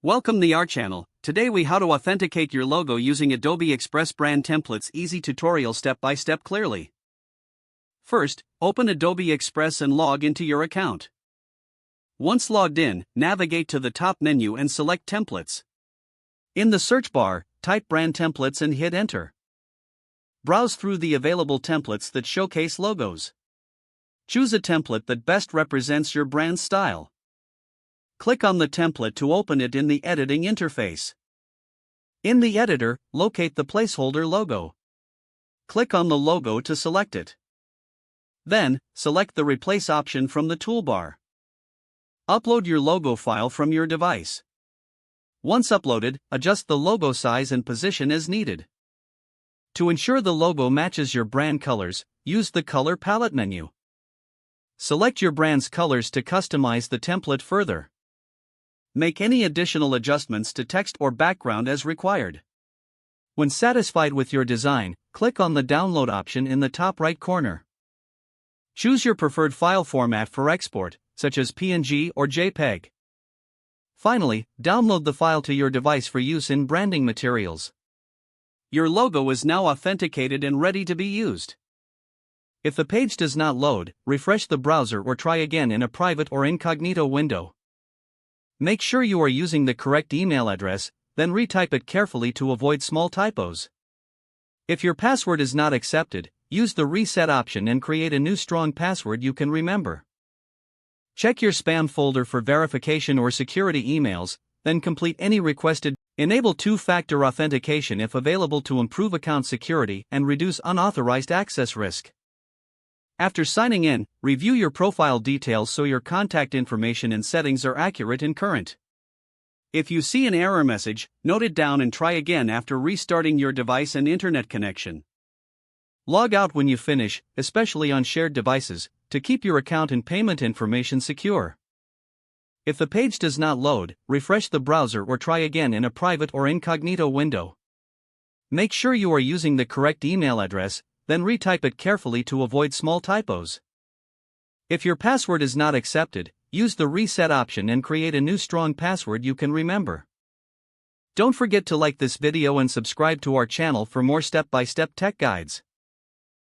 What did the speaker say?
Welcome to our channel. Today we how to authenticate your logo using Adobe Express Brand Templates. Easy tutorial step by step clearly. First, open Adobe Express and log into your account. Once logged in, navigate to the top menu and select Templates. In the search bar, type Brand Templates and hit Enter. Browse through the available templates that showcase logos. Choose a template that best represents your brand style. Click on the template to open it in the editing interface. In the editor, locate the placeholder logo. Click on the logo to select it. Then, select the Replace option from the toolbar. Upload your logo file from your device. Once uploaded, adjust the logo size and position as needed. To ensure the logo matches your brand colors, use the Color Palette menu. Select your brand's colors to customize the template further. Make any additional adjustments to text or background as required. When satisfied with your design, click on the Download option in the top right corner. Choose your preferred file format for export, such as PNG or JPEG. Finally, download the file to your device for use in branding materials. Your logo is now authenticated and ready to be used. If the page does not load, refresh the browser or try again in a private or incognito window. Make sure you are using the correct email address, then retype it carefully to avoid small typos. If your password is not accepted, use the Reset option and create a new strong password you can remember. Check your spam folder for verification or security emails, then complete any requested. Enable two-factor authentication if available to improve account security and reduce unauthorized access risk. After signing in, review your profile details so your contact information and settings are accurate and current. If you see an error message, note it down and try again after restarting your device and internet connection. Log out when you finish, especially on shared devices, to keep your account and payment information secure. If the page does not load, refresh the browser or try again in a private or incognito window. Make sure you are using the correct email address, then retype it carefully to avoid small typos. If your password is not accepted, use the Reset option and create a new strong password you can remember. Don't forget to like this video and subscribe to our channel for more step-by-step tech guides.